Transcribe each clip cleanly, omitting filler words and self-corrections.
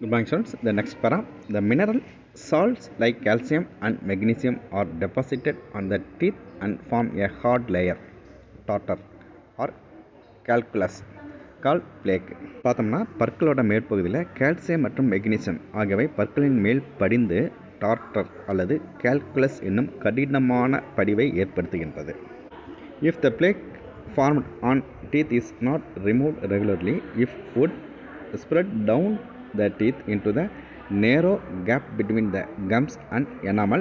Good morning students. The next para. The mineral salts like calcium and magnesium are deposited on the teeth and form a hard layer, tartar or calculus called plaque. பார்த்தோம்னா பற்களோட மேற்பகுதியில் calcium மற்றும் magnesium ஆகியவை பற்களின் மேல் படிந்து daughter அல்லது calculus என்னும் கடினமான படிவை ஏற்படுத்துகின்றது. If the plaque formed on teeth is not removed regularly, if would spread down the teeth into the narrow gap between the gums and enamel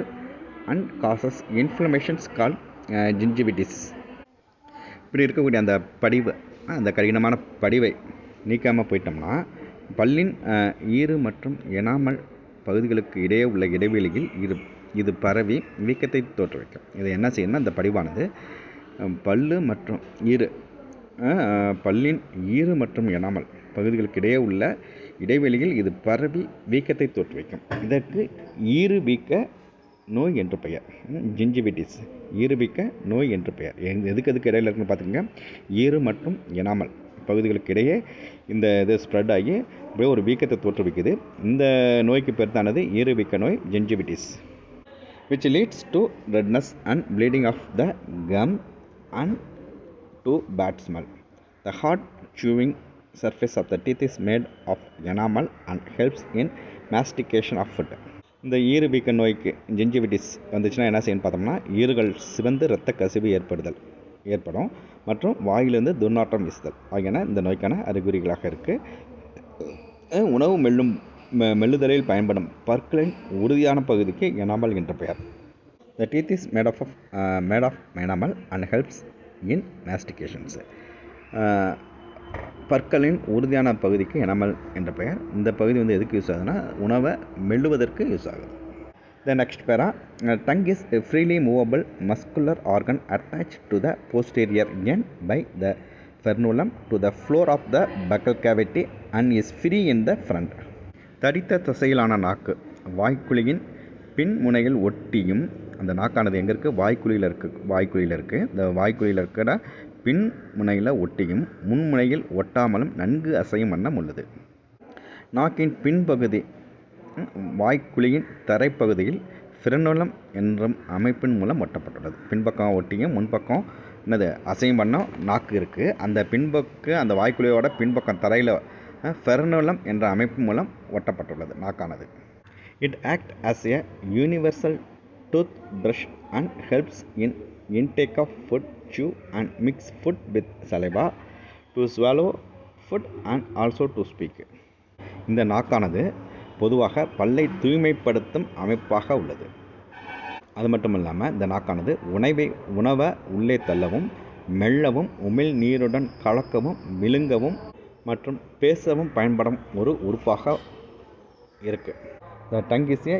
and causes inflammations called gingivitis. இப்படி இருக்கக்கூடிய அந்த படிவு, அந்த கடினமான படிவை நீக்காமல் போயிட்டோம்னா பல்லின் ஈறு மற்றும் எனாமல் பகுதிகளுக்கு இடையே உள்ள இடைவெளியில் இது பரவி வீக்கத்தை தோற்றுவிக்கும். இதை என்ன செய்யணும்னா அந்த படிவானது பல்லு மற்றும் பல்லின் ஈறு மற்றும் எனாமல் பகுதிகளுக்கு இடையே உள்ள இடைவெளியில் இது பரவி வீக்கத்தை தோற்றுவிக்கும். இதற்கு ஈறு வீக்க நோய் என்று பெயர், ஜிஞ்சிவிட்டிஸ். ஈறு வீக்க நோய் என்று பெயர். எதுக்கு இடையில இருக்குன்னு பார்த்துக்கங்க. ஈறு மற்றும் எனாமல் பகுதிகளுக்கு இடையே இந்த இது ஸ்ப்ரெட் ஆகி அப்படியே ஒரு வீக்கத்தை தோற்றுவிக்குது. இந்த நோய்க்கு பேர் தானது ஈறு வீக்க நோய், ஜிஞ்சிவிட்டிஸ், which leads to redness and bleeding of the gum and to bad smell. The hard chewing surface of the teeth is made of enamel and helps in mastication of food. இந்த ஈறு வீக்க நோய்க்கு ஜிஞ்சிவிட்டிஸ் வந்துச்சுன்னா என்ன செய்யணும்னு பார்த்தோம்னா ஈறுகள் சிவந்து இரத்த கசிவு ஏற்படும் மற்றும் வாயிலிருந்து துர்நாற்றம் வீசுதல் ஆகியன இந்த நோய்க்கான அறிகுறிகளாக இருக்குது. உணவு மெல்லுதலில் பயன்படும் பற்களின் உறுதியான பகுதிக்கு எனாமல் என்ற பெயர். The teeth is made of enamel and helps in mastications. பற்களின் உறுதியான பகுதிக்கு எனாமல் என்ற பெயர். இந்த பகுதி வந்து எதுக்கு யூஸ் ஆகுதுன்னா உணவை மெல்லுவதற்கு யூஸ் ஆகுது. The next para. Tongue is a freely movable muscular organ attached to the posterior end by the frenulum to the floor of the buccal cavity and is free in the front. தடித்த தசையிலான நாக்கு வாய்க்குழியின் பின் முனையில் ஒட்டியும், அந்த நாக்கானது எங்கே இருக்குது? வாய்க்குழியில் இருக்குது. இந்த வாய்க்குழியில் இருக்கிற பின் முனையில் ஒட்டியும் முன்முனையில் ஒட்டாமலும் நன்கு அசையும் வண்ணம் உள்ளது. நாக்கின் பின்பகுதி வாய்க்குழியின் தரைப்பகுதியில் ஃப்ரெனுலம் என்றும் அமைப்பின் மூலம் ஒட்டப்பட்டுள்ளது. பின்பக்கம் ஒட்டியும் முன்பக்கம் அசையும் வண்ணம் நாக்கு இருக்குது. அந்த வாய்க்குழியோட பின்பக்கம் தரையில் ஃப்ரெனுலம் என்ற அமைப்பு மூலம் ஒட்டப்பட்டுள்ளது நாக்கானது. It acts as a universal toothbrush and helps in intake of food, chew and mix food with saliva, to swallow food and also to speak. இந்த நாக்கானது பொதுவாக பல்லை தூய்மைப்படுத்தும் அமைப்பாக உள்ளது. அது மட்டும் இல்லாமல் இந்த நாக்கானது உணவை உள்ளே தள்ளவும், மெல்லவும், உமிழ் நீருடன் கலக்கவும், விழுங்கவும் மற்றும் பேசவும் பயன்படும் ஒரு உறுப்பாக இருக்குது. The tongue is a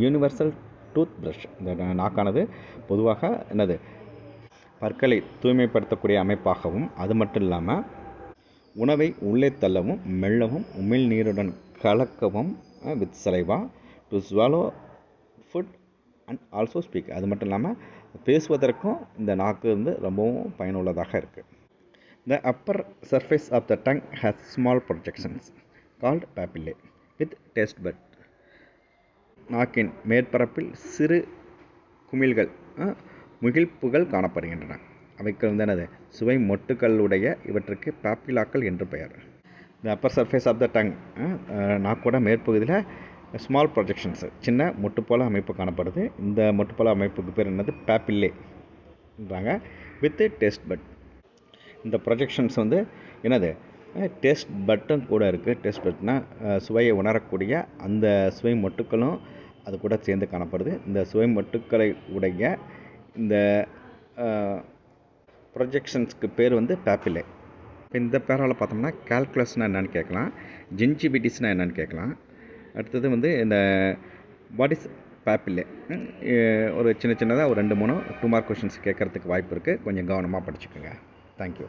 universal toothbrush. இந்த நாக்கானது பொதுவாக பற்களை தூய்மைப்படுத்தக்கூடிய அமைப்பாகவும், அது மட்டும் இல்லாமல் உணவை உள்ளே தள்ளவும், மெல்லவும், உமிழ் நீருடன் கலக்கவும், with saliva, to swallow food and also speak. அது மட்டும் இல்லாமல் பேசுவதற்கும் இந்த நாக்கு ரொம்பவும் பயனுள்ளதாக இருக்குது. The upper surface of the tongue has small projections called papillae with taste bud. நாக்கின் மேற்பரப்பில் சிறு குமிழ்கள், முகிழ்ப்புகள் காணப்படுகின்றன. அவைக்கு சுவை மொட்டுக்களுடைய இவற்றுக்கு பாப்பிலாக்கள் என்று பெயர். The upper surface of the tongue, நாக்கோட மேற்பகுதியில் ஸ்மால் ப்ரொஜெக்ஷன்ஸ், சின்ன மொட்டு போல அமைப்பு காணப்படுது. இந்த மொட்டு போல அமைப்புக்கு பேர் பாப்பில்லேன்றாங்க. With taste bud. இந்த ப்ரொஜெக்ஷன்ஸ் டேஸ்ட் பட்டும் கூட இருக்குது. டேஸ்ட் பட்னா சுவையை உணரக்கூடிய அந்த சுவை மொட்டுக்களும் அது கூட சேர்ந்து காணப்படுது. இந்த சுவை மொட்டுக்களை உடைய இந்த ப்ரொஜெக்ஷன்ஸ்க்கு பேர் பாப்பில்லே. இப்போ இந்த பேரால் பார்த்தோம்னா கால்குலஸ்னால் என்னென்னு கேட்கலாம், ஜிஞ்சிவிட்டிஸ்னால் என்னென்னு கேட்கலாம். அடுத்தது இந்த வாட் இஸ் பாப்பில்லே, ஒரு சின்னதாக ஒரு 2-3 2 மார்க் கொஷின்ஸ் கேட்குறதுக்கு வாய்ப்பு இருக்குது. கொஞ்சம் கவனமாக படிச்சுக்கோங்க. தேங்க்யூ.